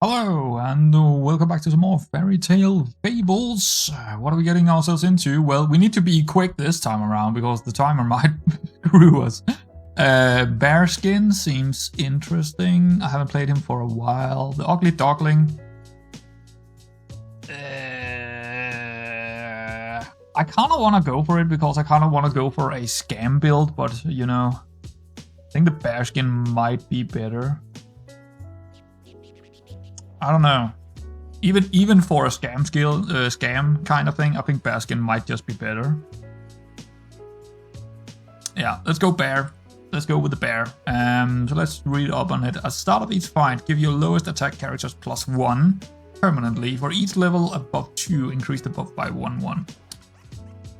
Hello, and welcome back to some more Fairytale Fables. What are we getting ourselves into? Well, we need to be quick this time around because the timer might screw us. Bearskin seems interesting. I haven't played him for a while. The Ugly Dogling. I kind of want to go for it because I kind of want to go for a scam build, but you know, I think the Bearskin might be better. I don't know. Even for a scam kind of thing, I think Bearskin might just be better. Yeah, let's go bear. Let's go with the bear. So let's read up on it. At the start of each fight, give your lowest attack characters +1 permanently. For each level above 2, increase the buff by 1/1.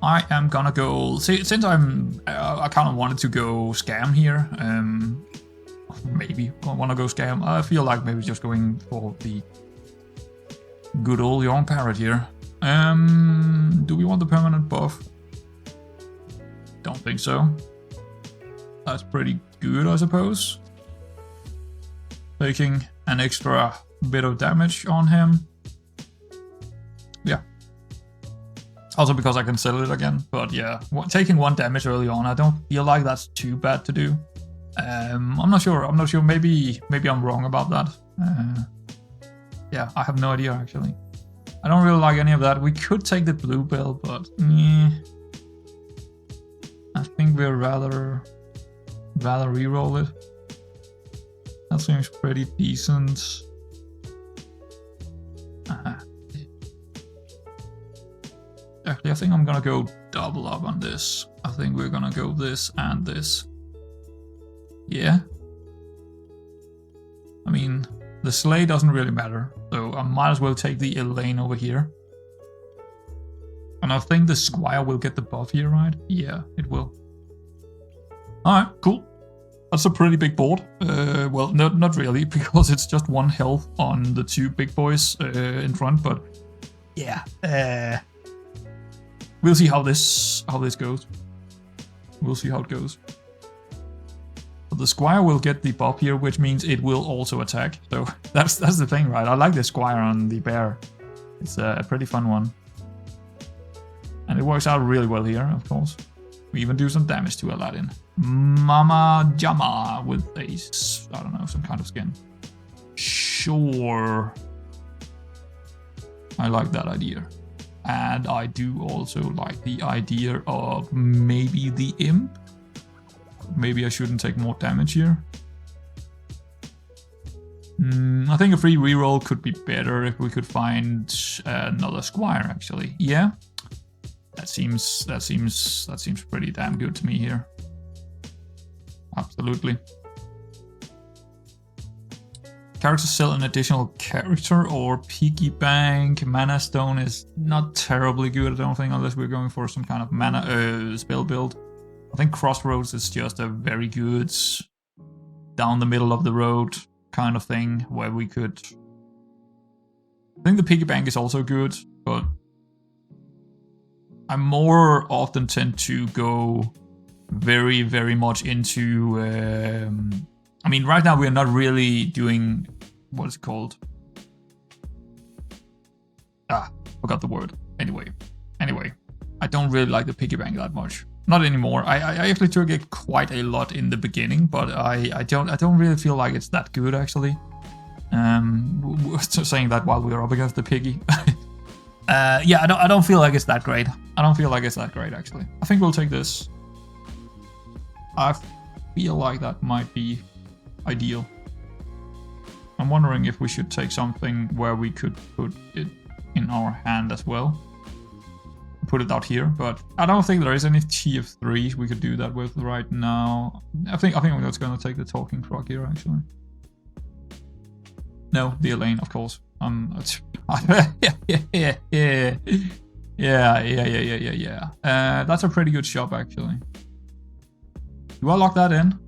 I am gonna go. Since I kind of wanted to go scam here. Maybe I want to go scam. I feel like maybe just going for the good old young parrot here. Do we want the permanent buff? Don't think so. That's pretty good, I suppose. Taking an extra bit of damage on him. Yeah. Also because I can sell it again. But yeah, taking 1 damage early on, I don't feel like that's too bad to do. I'm not sure. Maybe I'm wrong about that. Yeah, I have no idea actually. I don't really like any of that. We could take the bluebell, but I think we'd rather reroll it. That seems pretty decent. Actually, I think I'm gonna go double up on this. I think we're gonna go this and this. Yeah. I mean, the sleigh doesn't really matter, so I might as well take the Elaine over here. And I think the squire will get the buff here, right? Yeah, it will. Alright, cool. That's a pretty big board. Well, not really, because it's just 1 health on the 2 big boys in front, but yeah. We'll see how this goes. We'll see how it goes. The squire will get the buff here, which means it will also attack. So that's the thing, right? I like the squire on the bear. It's a pretty fun one. And it works out really well here, of course. We even do some damage to Aladdin. Mama Jama with a, I don't know, some kind of skin. Sure. I like that idea. And I do also like the idea of maybe the imp. Maybe I shouldn't take more damage here. I think a free reroll could be better if we could find another squire, actually. Yeah, that seems pretty damn good to me here. Absolutely. Characters sell an additional character or piggy bank. Mana stone is not terribly good, I don't think, unless we're going for some kind of mana spell build. I think Crossroads is just a very good down the middle of the road kind of thing where we could... I think the piggy bank is also good, but I more often tend to go very, very much into... I mean, right now we're not really doing... What is it called? Forgot the word. Anyway, I don't really like the piggy bank that much. Not anymore. I actually took it quite a lot in the beginning, but I don't really feel like it's that good actually. Saying that while we were up against the piggy. Yeah, I don't feel like it's that great. I don't feel like it's that great actually. I think we'll take this. I feel like that might be ideal. I'm wondering if we should take something where we could put it in our hand as well. Put it out here, but I don't think there is any TF3s we could do that with right now. I think we're just gonna take the talking frog here actually. No, the Elaine, of course. Yeah. That's a pretty good shop actually. Do I lock that in?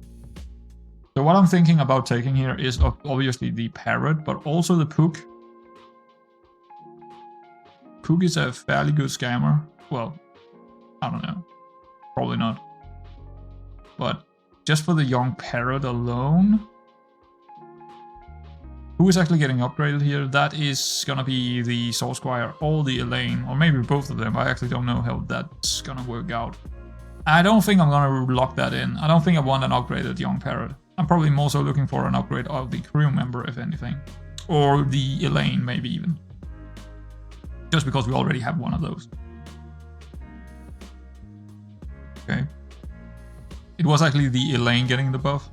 So what I'm thinking about taking here is obviously the parrot, but also the Pook. Pook is a fairly good scammer. Well, I don't know. Probably not. But just for the young parrot alone, Who is actually getting upgraded here? That is gonna be the Soul Squire or the Elaine, or maybe both of them. I actually don't know how that's gonna work out. I don't think I'm gonna lock that in. I don't think I want an upgraded young parrot. I'm probably more so looking for an upgrade of the crew member, if anything. Or the Elaine, maybe even. Just because we already have one of those. Okay. It was actually the Elaine getting the buff.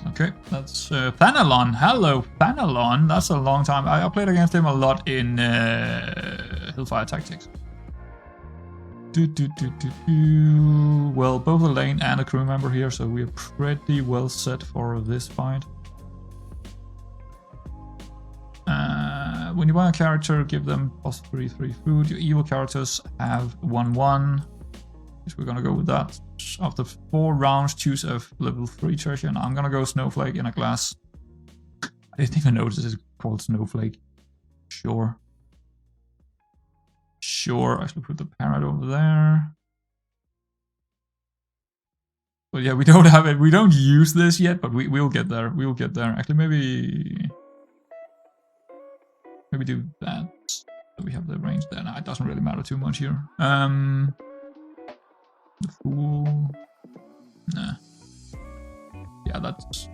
Okay, that's Thanalon. Hello, Thanalon. That's a long time. I played against him a lot in Hellfire Tactics. Well, both Elaine and a crew member here, so we're pretty well set for this fight. When you buy a character, give them plus 3/3 food. Your evil characters have 1/1. So we're gonna go with that. After 4 rounds, choose a level 3 treasure, and I'm gonna go Snowflake in a glass. I didn't even notice it's called Snowflake. Sure. Sure, I should put the parrot over there. But yeah, we don't have it. We don't use this yet, but we'll get there. We'll get there. Actually, maybe do that. So we have the range there. Nah, it doesn't really matter too much here. The Fool. Nah. Yeah, that's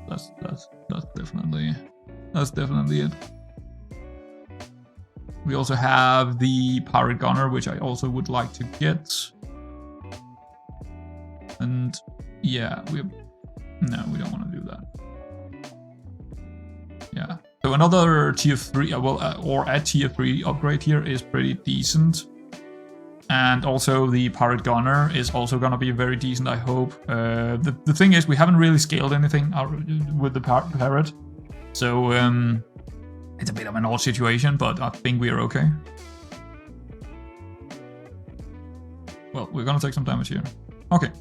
definitely it. We also have the Pirate Gunner, which I also would like to get. And yeah, we don't want to do that. Yeah. So another tier 3, or a tier 3 upgrade here is pretty decent. And also the Pirate Gunner is also gonna be very decent, I hope. The thing is, we haven't really scaled anything with the Parrot. So it's a bit of an odd situation, but I think we are okay. Well, we're gonna take some damage here. Okay.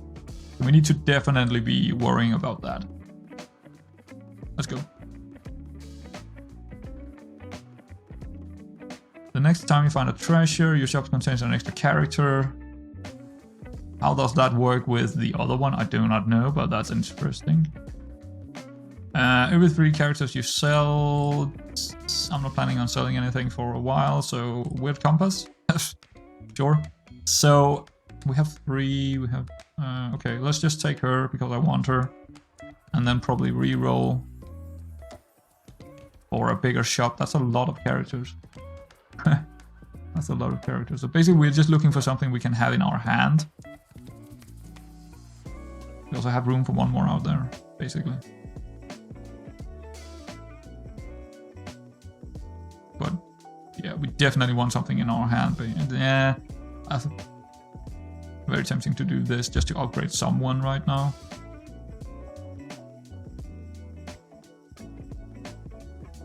We need to definitely be worrying about that. Let's go. The next time you find a treasure, your shop contains an extra character. How does that work with the other one? I do not know, but that's interesting. Every 3 characters you sell... I'm not planning on selling anything for a while, so Weird Compass? Sure. So, we have 3, we have... okay, let's just take her because I want her. And then probably re-roll for a bigger shop. That's a lot of characters. That's a lot of characters. So basically we're just looking for something we can have in our hand. We also have room for 1 more out there, basically. But yeah, we definitely want something in our hand. But yeah, that's very tempting to do this just to upgrade someone right now.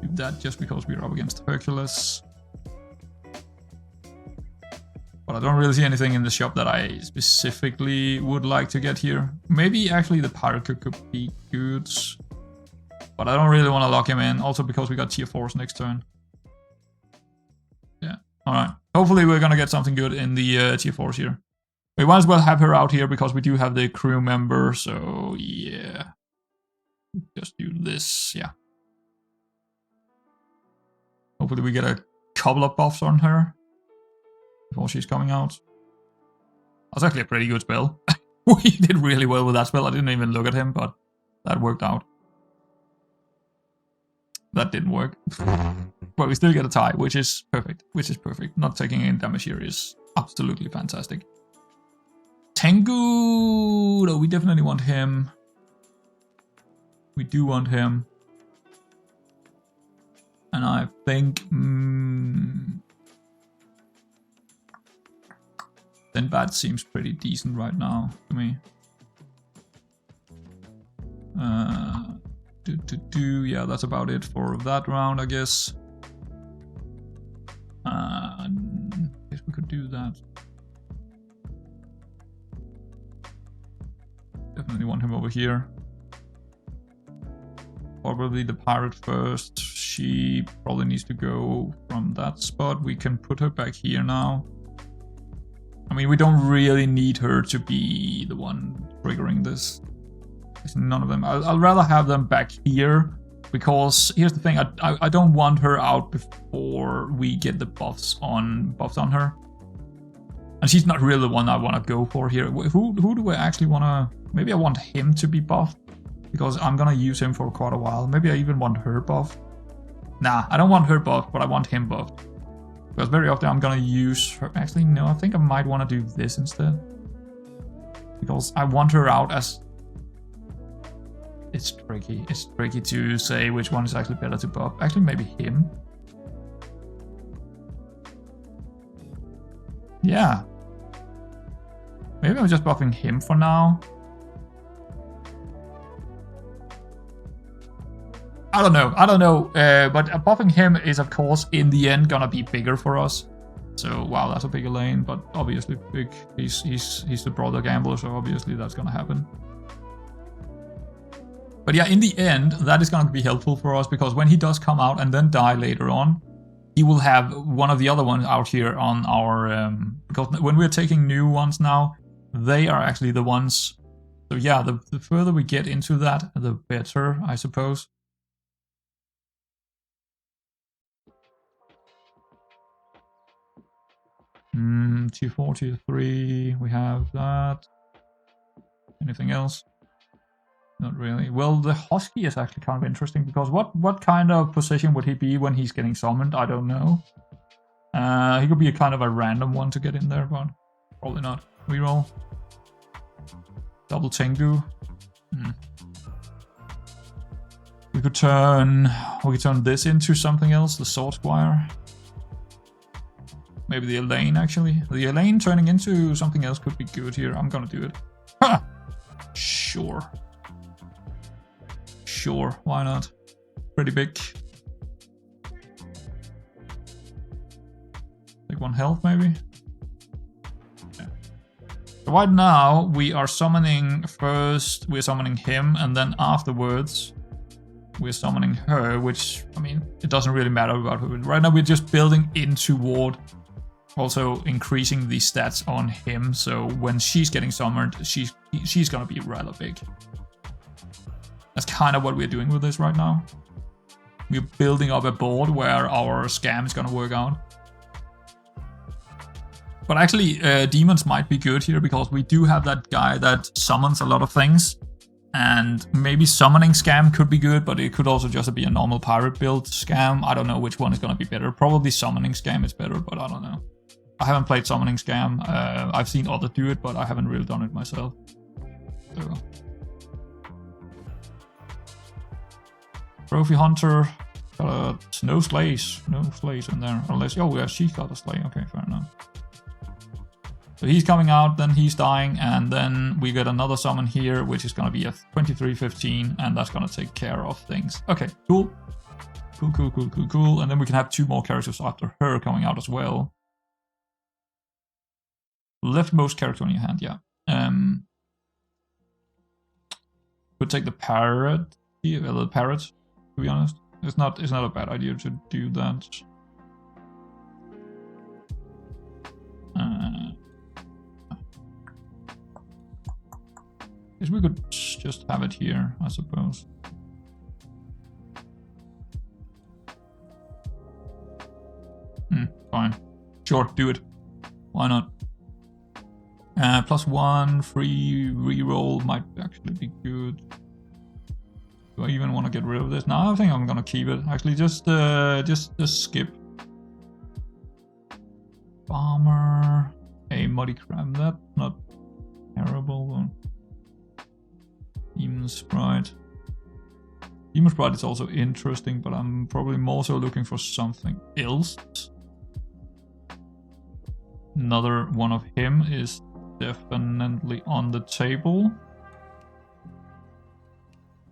Do that just because we're up against Hercules. But I don't really see anything in the shop that I specifically would like to get here. Maybe actually the Pirate could be good. But I don't really want to lock him in. Also because we got tier 4s next turn. Yeah, alright. Hopefully we're gonna get something good in the tier 4s here. We might as well have her out here because we do have the crew member. So yeah. Just do this, yeah. Hopefully we get a couple of buffs on her before she's coming out. That's actually a pretty good spell. We did really well with that spell. I didn't even look at him, but that worked out. That didn't work. But we still get a tie, which is perfect. Not taking any damage here is absolutely fantastic. Tengu! No, we definitely want him. We do want him. And I think... Sinbad seems pretty decent right now to me. Yeah, that's about it for that round, I guess. I guess we could do that. Definitely want him over here. Probably the pirate first. She probably needs to go from that spot. We can put her back here now. I mean, we don't really need her to be the one triggering this. None of them. I'll rather have them back here, because here's the thing: I don't want her out before we get the buffs on her, and she's not really the one I want to go for here. Who do I actually want to? Maybe I want him to be buffed, because I'm gonna use him for quite a while. Maybe I even want her buffed. Nah, I don't want her buffed, but I want him buffed, because very often I'm gonna use her. Actually, no, I think I might want to do this instead, because I want her out as. It's tricky. It's tricky to say which one is actually better to buff. Actually, maybe him. Yeah. Maybe I'm just buffing him for now. I don't know. But buffing him is, of course, in the end gonna be bigger for us. So, wow, that's a bigger lane, but obviously big. He's the brother gambler, so obviously that's gonna happen. But yeah, in the end, that is going to be helpful for us, because when he does come out and then die later on, he will have one of the other ones out here on our... because when we're taking new ones now, they are actually the ones... So yeah, the further we get into that, the better, I suppose. T4, T3, we have that. Anything else? Not really. Well, the Husky is actually kind of interesting, because what kind of position would he be when he's getting summoned? I don't know. He could be a kind of a random one to get in there, but probably not. Reroll. Double Tengu. We could turn this into something else, the Sword Squire. Maybe the Elaine, actually. The Elaine turning into something else could be good here. I'm gonna do it. Ha! Sure. Sure, why not? Pretty big. Take 1 health, maybe? Yeah. So right now, we are summoning first, we're summoning him, and then afterwards, we're summoning her, which, I mean, it doesn't really matter about her. Right now, we're just building in toward also increasing the stats on him, so when she's getting summoned, she's gonna be rather big. That's kind of what we're doing with this right now. We're building up a board where our scam is gonna work out. But actually, demons might be good here, because we do have that guy that summons a lot of things. And maybe summoning scam could be good, but it could also just be a normal pirate build scam. I don't know which one is gonna be better. Probably summoning scam is better, but I don't know. I haven't played summoning scam. I've seen others do it, but I haven't really done it myself. So. Trophy Hunter, got no slays in there, unless, oh yeah, she got a slay, okay, fair enough. So he's coming out, then he's dying, and then we get another summon here, which is gonna be a 23-15, and that's gonna take care of things. Okay, cool. Cool, and then we can have 2 more characters after her coming out as well. Leftmost character on your hand, yeah. Could take the parrot, to be honest. It's not a bad idea to do that. Guess we could just have it here, I suppose. Fine. Sure, do it. Why not? +1 free reroll might actually be good. Do I even want to get rid of this? No, I think I'm gonna keep it. Actually, just skip. Bomber. A muddy crab. That's not terrible. Demon Sprite. Demon Sprite is also interesting, but I'm probably more so looking for something else. Another one of him is definitely on the table.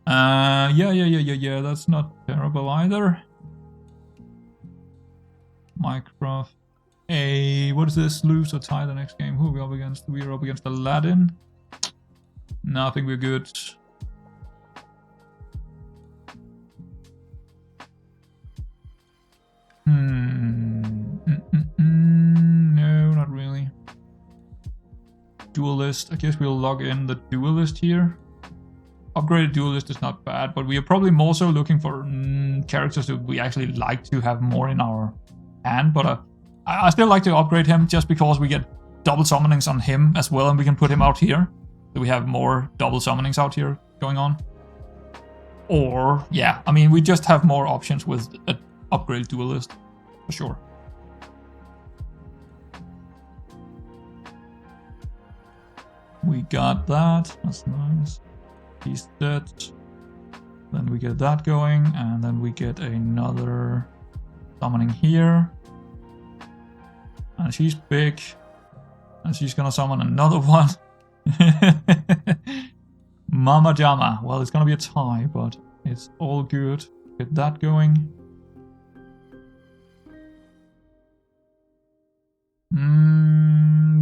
Yeah, that's not terrible either. Minecraft. What is this? Lose or tie the next game? Who are we up against? We are up against Aladdin. No, I think we're good. No, not really. Duelist. I guess we'll log in the duelist here. upgraded duelist is not bad, but we are probably more so looking for characters that we actually like to have more in our hand. But I still like to upgrade him just because we get double summonings on him as well, and we can put him out here. So we have more double summonings out here going on. Or, yeah, I mean, we just have more options with an upgraded duelist, for sure. We got that, that's nice. He's dead. Then we get that going, and then we get another summoning here. And she's big. And she's gonna summon another one. Mama Jama. Well, it's gonna be a tie, but it's all good. Get that going.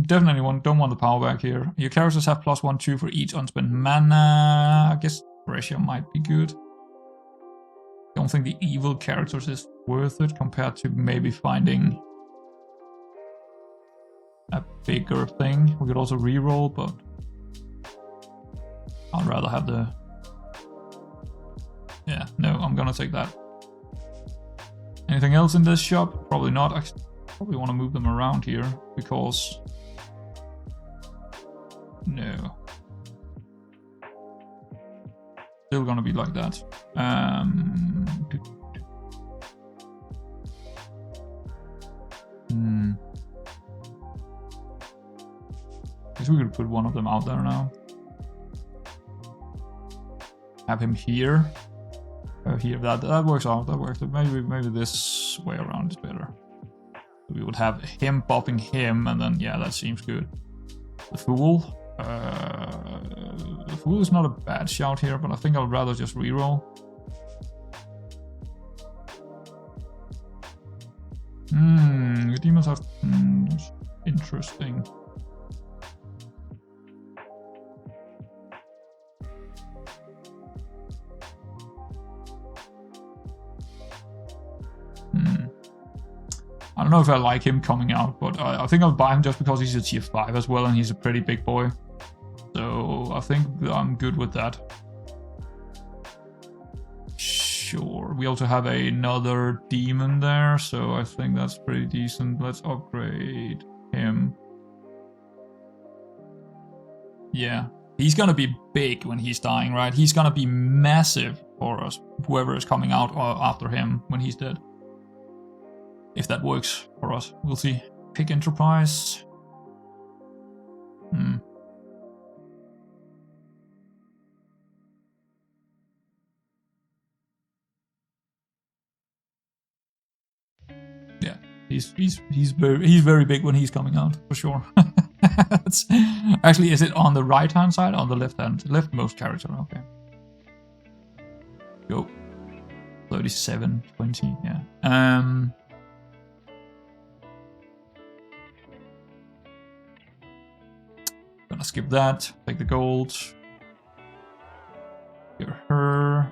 Definitely don't want the power back here. Your characters have +1/+2 for each unspent mana. I guess pressure might be good. Don't think the evil characters is worth it compared to maybe finding a bigger thing. We could also reroll, but I'd rather have the... Yeah, no, I'm gonna take that. Anything else in this shop? Probably not. I probably want to move them around here because... No. Still gonna be like that. Guess we could put one of them out there now. Have him here. Here, that works out. That works. Maybe this way around is better. We would have him popping him, and then yeah, that seems good. The Fool. The Fool is not a bad shout here, but I think I'd rather just reroll. The demons have... that's interesting. I don't know if I like him coming out, but I think I'll buy him just because he's a tier 5 as well, and he's a pretty big boy. So I think I'm good with that. Sure. We also have another demon there, so I think that's pretty decent. Let's upgrade him. Yeah. He's gonna be big when he's dying, right? He's gonna be massive for us, whoever is coming out after him when he's dead. If that works for us, we'll see. Pick Enterprise. Yeah, he's very big when he's coming out, for sure. Actually, is it on the right hand side or on the left hand? Leftmost character, okay. Go. 3720, yeah. Gonna skip that, take the gold. Get her.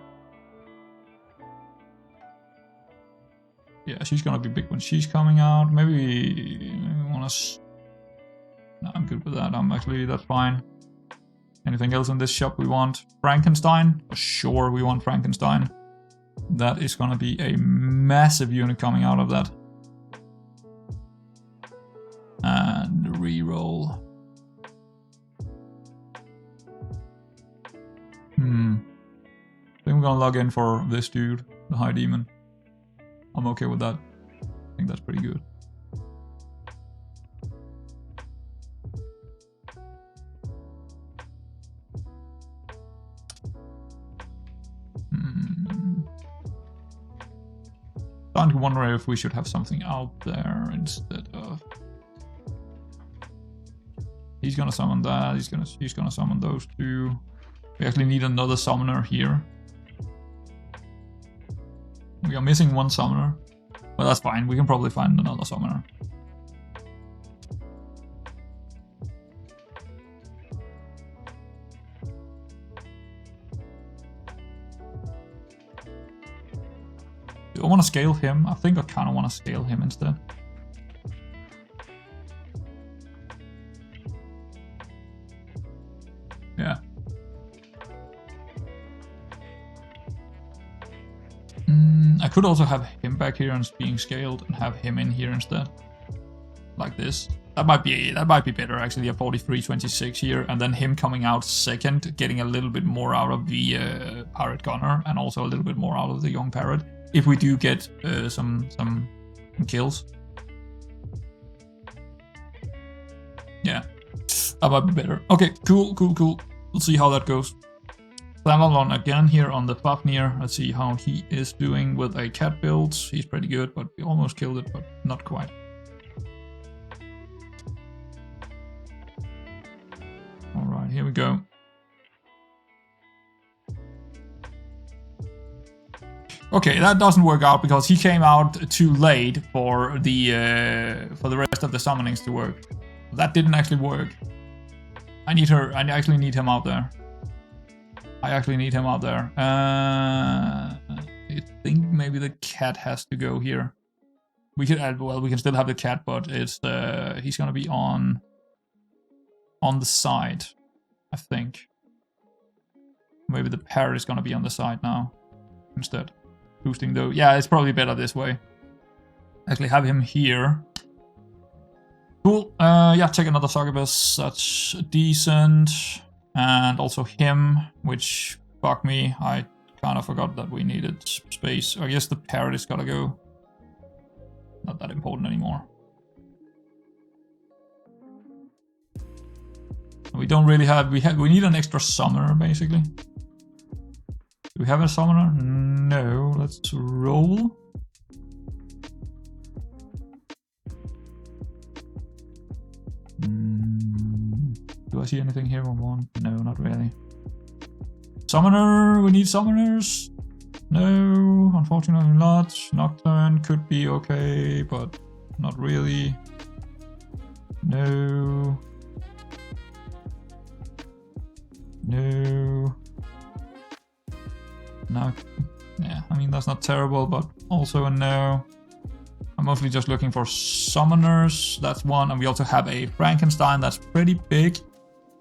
Yeah, she's gonna be big when she's coming out. Maybe we wanna... No, I'm good with that. That's fine. Anything else in this shop we want? Frankenstein? For sure we want Frankenstein. That is gonna be a massive unit coming out of that. And reroll. I think we're gonna log in for this dude, the High Demon. I'm okay with that. I think that's pretty good. Starting to wonder if we should have something out there instead of... He's gonna summon that, he's gonna summon those two. We actually need another summoner here. We are missing one summoner, but that's fine. We can probably find another summoner. Do I want to scale him? I think I kind of want to scale him instead. Yeah. I could also have him back here and being scaled and have him in here instead. Like this. That might be better actually, a 43-26 here, and then him coming out second, getting a little bit more out of the pirate gunner, and also a little bit more out of the young parrot, if we do get some kills. Yeah, that might be better. Okay, cool. Let's see how that goes. Flamelon again here on the Fafnir. Let's see how he is doing with a cat build. He's pretty good, but we almost killed it, but not quite. Alright, here we go. Okay, that doesn't work out because he came out too late for the rest of the summonings to work. That didn't actually work. I actually need him out there. I think maybe the cat has to go here. We could add, well, we can still have the cat, but it's he's gonna be on the side, I think. Maybe the parrot is gonna be on the side now instead. Boosting though, yeah, it's probably better this way. Actually have him here. Cool. Yeah, take another succubus. That's decent. And also him, which fuck me, I kind of forgot that we needed space. I guess the parrot is gotta go. Not that important anymore. We don't really have, we need an extra summoner basically. Do we have a summoner? No, let's roll. Do I see anything here on one? No, not really. Summoner, we need summoners. No, unfortunately not. Nocturne could be okay, but not really. No. No. No. Yeah, I mean, that's not terrible, but also a no. I'm mostly just looking for summoners. That's one. And we also have a Frankenstein that's pretty big.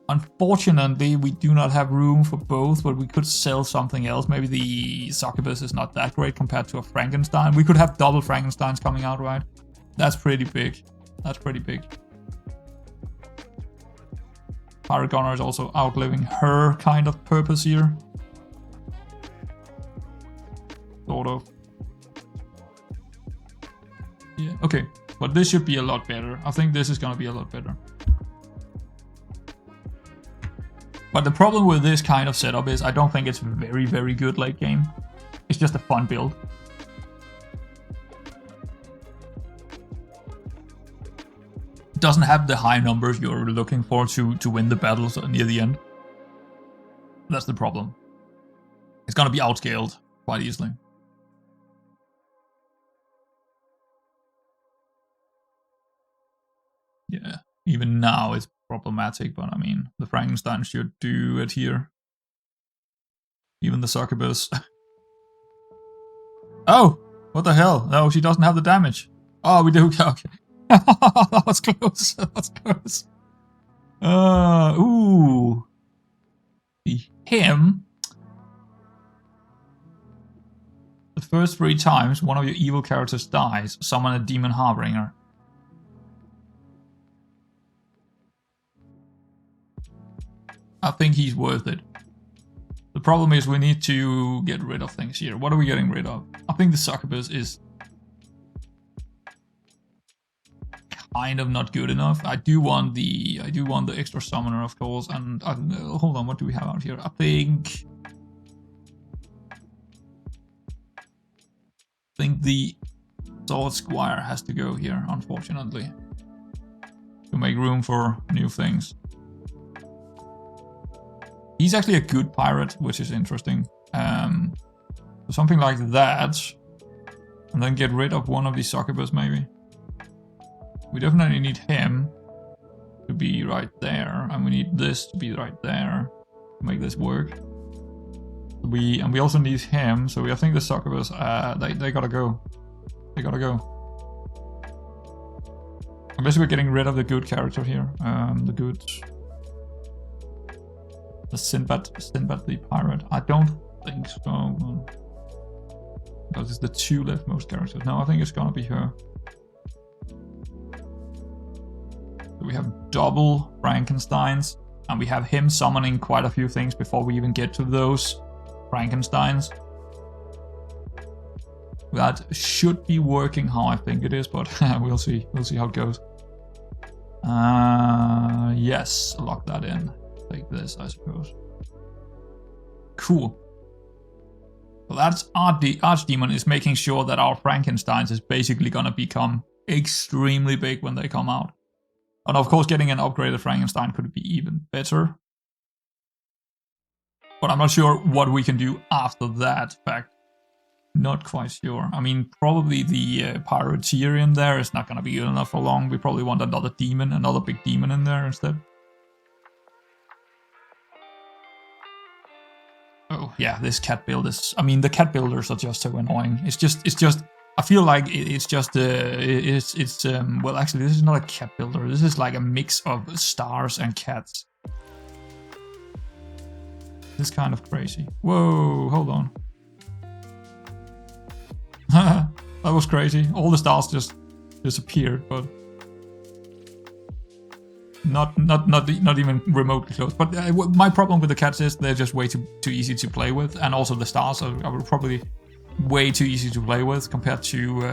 Unfortunately, we do not have room for both, but we could sell something else. Maybe the succubus is not that great compared to a Frankenstein. We could have double Frankensteins coming out, right? That's pretty big. That's pretty big. Pirate Gunner is also outliving her kind of purpose here. Sort of. Yeah, okay. But this should be a lot better. I think this is gonna be a lot better. But the problem with this kind of setup is I don't think it's very, very good late game. It's just a fun build. It doesn't have the high numbers you're looking for to win the battles near the end. That's the problem. It's gonna be outscaled quite easily. Yeah, even now it's problematic, but I mean, the Frankenstein should do it here. Even the succubus. Oh, what the hell? No, she doesn't have the damage. Oh, we do. Okay. That was close. That was close. Ooh. Him. The first 3 times one of your evil characters dies, summon a demon harbinger. I think he's worth it. The problem is we need to get rid of things here. What are we getting rid of? I think the succubus is kind of not good enough. I do want the extra summoner, of course. And hold on, what do we have out here? I think the sword squire has to go here, unfortunately, to make room for new things. He's actually a good pirate, which is interesting. So something like that. And then get rid of one of these succubus, maybe. We definitely need him to be right there. And we need this to be right there to make this work. We also need him. So I think the succubus, they gotta go. They gotta go. Unless we're getting rid of the good character here. The Sinbad the pirate. I don't think so. Because it's the 2 leftmost characters. No, I think it's gonna be her. So we have double Frankensteins, and we have him summoning quite a few things before we even get to those Frankensteins. That should be working how I think it is, but we'll see. We'll see how it goes. Yes, lock that in. Take this, I suppose. Cool. Well, that's our Archdemon is making sure that our Frankensteins is basically gonna become extremely big when they come out. And of course, getting an upgraded Frankenstein could be even better. But I'm not sure what we can do after that fact. Not quite sure. I mean, probably the Pirateer in there is not going to be good enough for long. We probably want another demon, another big demon in there instead. Oh, yeah, this cat build is... I mean, the cat builders are just so annoying. It's just... I feel like it's just... well, actually, this is not a cat builder. This is like a mix of stars and cats. This is kind of crazy. Whoa, hold on. That was crazy. All the stars just disappeared, but not even remotely close. But my problem with the cats is they're just way too easy to play with, and also the stars are probably way too easy to play with compared to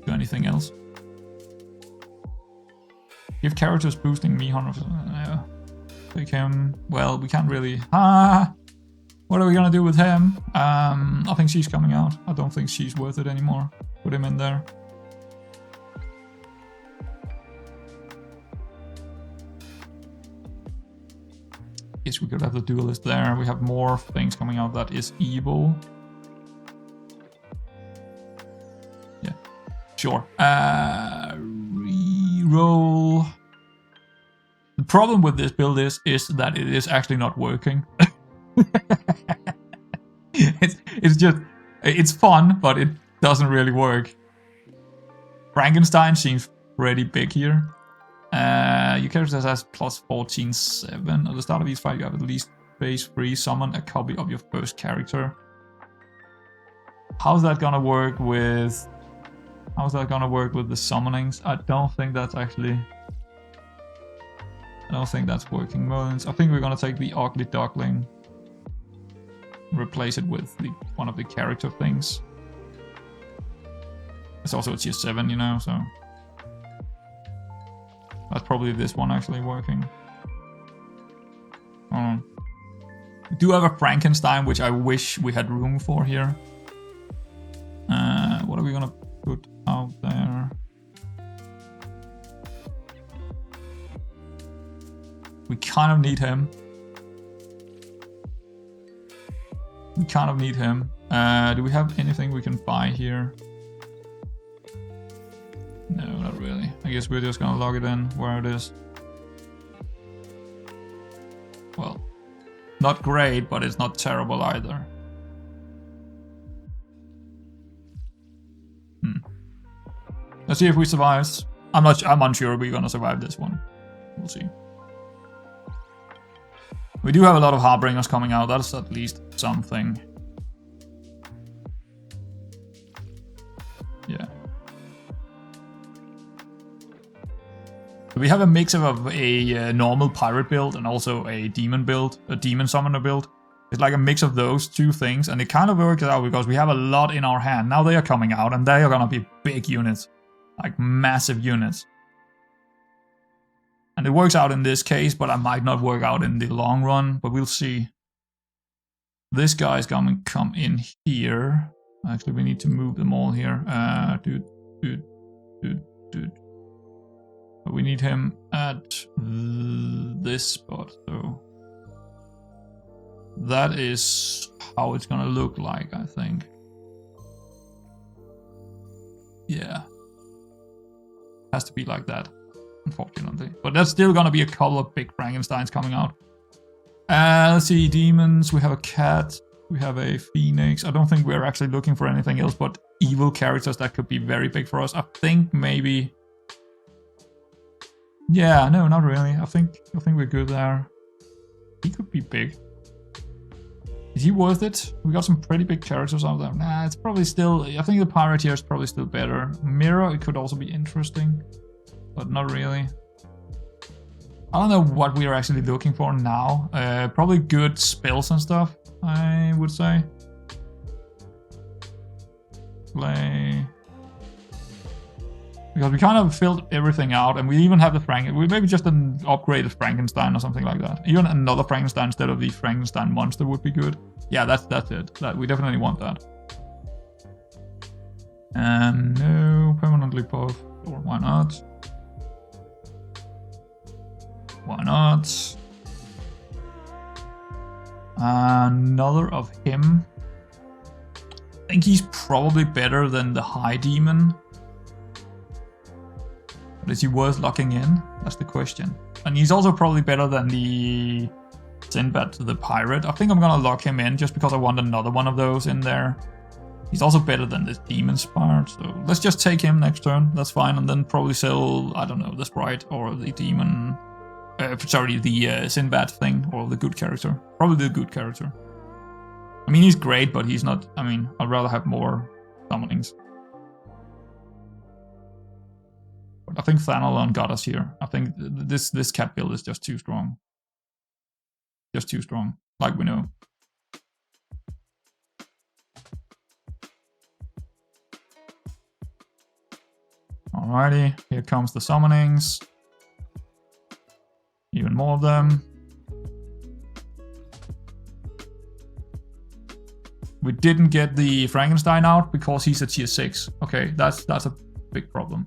anything else. Give characters boosting me 100%. Take him. Well, we can't really. What are we gonna do with him? I think she's coming out. I don't think she's worth it anymore. Put him in there. Yes, we could have the duelist there. We have more things coming out that is evil. Yeah, sure. Reroll. The problem with this build is that it is actually not working. It's fun, but it doesn't really work. Frankenstein seems pretty big here. Your character has plus 14/7. At the start of each fight, you have at least phase 3 summon a copy of your first character. How's that gonna work with the summonings? I don't think that's working. I think we're gonna take the ugly duckling, replace it with one of the character things. It's also a tier 7, you know, so that's probably this one actually working. We do have a Frankenstein, which I wish we had room for here. What are we gonna put out there? We kind of need him. Do we have anything we can buy here? No, not really. I guess we're just gonna log it in where it is. Well, not great, but it's not terrible either. Let's see if we survive. I'm unsure we're gonna survive this one. We'll see. We do have a lot of Harbingers coming out. That's at least something. Yeah. We have a mix of a normal pirate build and also a demon build, a demon summoner build. It's like a mix of those two things, and it kind of works out because we have a lot in our hand. Now they are coming out, and they are gonna be big units, like massive units. And it works out in this case, but it might not work out in the long run, but we'll see. This guy is gonna come in here. Actually, we need to move them all here. Dude. But we need him at this spot, so that is how it's gonna look like, I think. Yeah. Has to be like that, unfortunately. But there's still gonna be a couple of big Frankensteins coming out. Let's see, demons. We have a cat. We have a phoenix. I don't think we're actually looking for anything else but evil characters that could be very big for us. I think maybe... Yeah, no, not really. I think we're good there. He could be big. Is he worth it? We got some pretty big characters out there. Nah, it's probably still... I think the pirate here is probably still better. Mirror, it could also be interesting, but not really. I don't know what we are actually looking for now. Probably good spells and stuff, I would say. Play... Because we kind of filled everything out, and we even have the maybe just an upgraded Frankenstein or something like that. Even another Frankenstein instead of the Frankenstein monster would be good. Yeah, that's it. We definitely want that. And no, permanently buff. Or why not? Why not? Another of him. I think he's probably better than the High Demon. But is he worth locking in? That's the question. And he's also probably better than the Sinbad, the pirate. I think I'm gonna lock him in just because I want another one of those in there. He's also better than this demon spirit, so let's just take him next turn. That's fine, and then probably sell, I don't know, the sprite or the demon. Sorry, the Sinbad thing or the good character. Probably the good character. I mean, he's great, but he's not. I mean, I'd rather have more summonings. But I think Thanalon got us here. I think this cat build is just too strong. Just too strong, like we know. Alrighty, here comes the summonings. Even more of them. We didn't get the Frankenstein out because he's a tier 6. Okay, that's a big problem.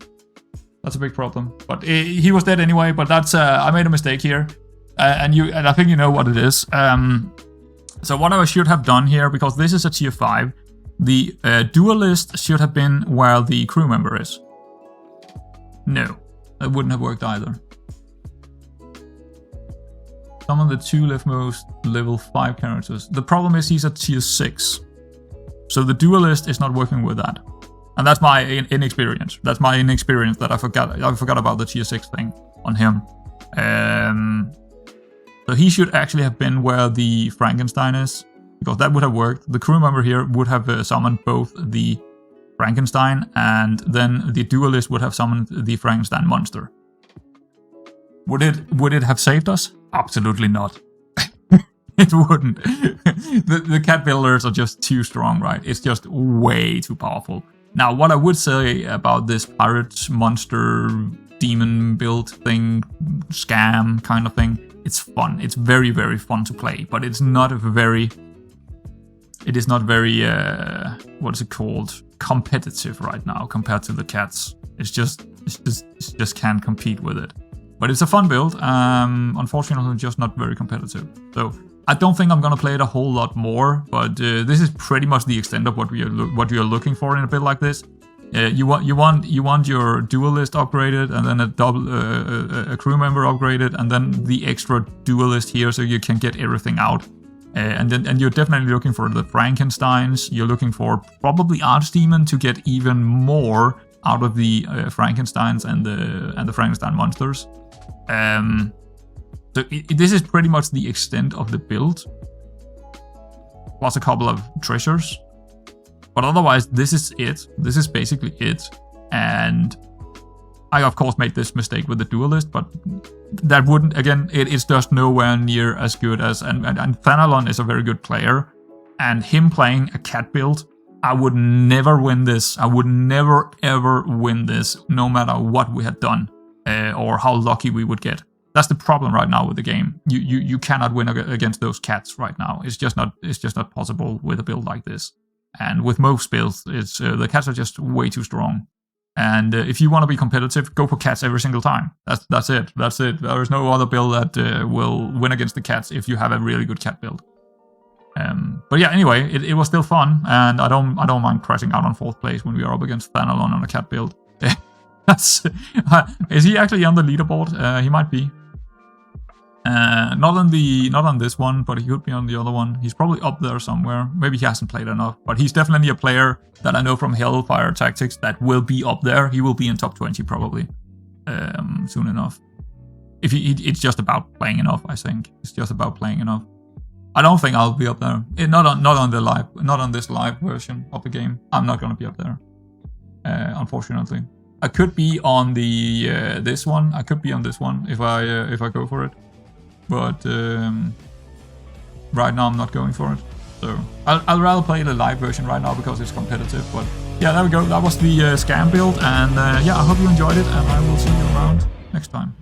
That's a big problem. But he was dead anyway. But that's I made a mistake here, and I think you know what it is. So what I should have done here, because this is a tier 5, the duelist should have been where the crew member is. No, that wouldn't have worked either. Some of the 2 leftmost level 5 characters. The problem is he's at tier 6. So the duelist is not working with that. And that's my inexperience. That's my inexperience that I forgot about the tier 6 thing on him. So he should actually have been where the Frankenstein is, because that would have worked. The crew member here would have summoned both the Frankenstein, and then the duelist would have summoned the Frankenstein monster. Would it have saved us? Absolutely not. It wouldn't. The cat builders are just too strong, right? It's just way too powerful. Now, what I would say about this pirate monster demon build thing, scam kind of thing, it's fun. It's very, very fun to play, but it's not very, what is it called? Competitive right now compared to the cats. It just can't compete with it. But it's a fun build. Unfortunately, just not very competitive. So I don't think I'm gonna play it a whole lot more. But this is pretty much the extent of what you're looking for in a build like this. You want your duelist upgraded, and then a crew member upgraded, and then the extra duelist here, so you can get everything out. And you're definitely looking for the Frankensteins. You're looking for probably Archdemon to get even more out of the Frankensteins and the Frankenstein monsters. So this is pretty much the extent of the build, plus a couple of treasures. But otherwise, this is it. This is basically it. And I, of course, made this mistake with the duelist, but that wouldn't, again, it's just nowhere near as good as, and Thanalon is a very good player, and him playing a cat build, I would never win this. I would never, ever win this, no matter what we had done, or how lucky we would get. That's the problem right now with the game. You cannot win against those cats right now. It's just not possible with a build like this. And with most builds, it's the cats are just way too strong. And if you want to be competitive, go for cats every single time. That's it. That's it. There is no other build that will win against the cats if you have a really good cat build. But yeah, anyway, it was still fun, and I don't mind crashing out on 4th place when we are up against Thanalon on a cat build. Is he actually on the leaderboard? He might be. Not on this one, but he could be on the other one. He's probably up there somewhere. Maybe he hasn't played enough, but he's definitely a player that I know from Hellfire Tactics that will be up there. He will be in top 20 probably soon enough. It's just about playing enough, I think. It's just about playing enough. I don't think I'll be up there. Not on this live version of the game. I'm not gonna be up there, unfortunately. I could be on the this one. I could be on this one if I go for it, but right now I'm not going for it. So I'll rather play the live version right now because it's competitive. But yeah, there we go. That was the scam build, and yeah, I hope you enjoyed it, and I will see you around next time.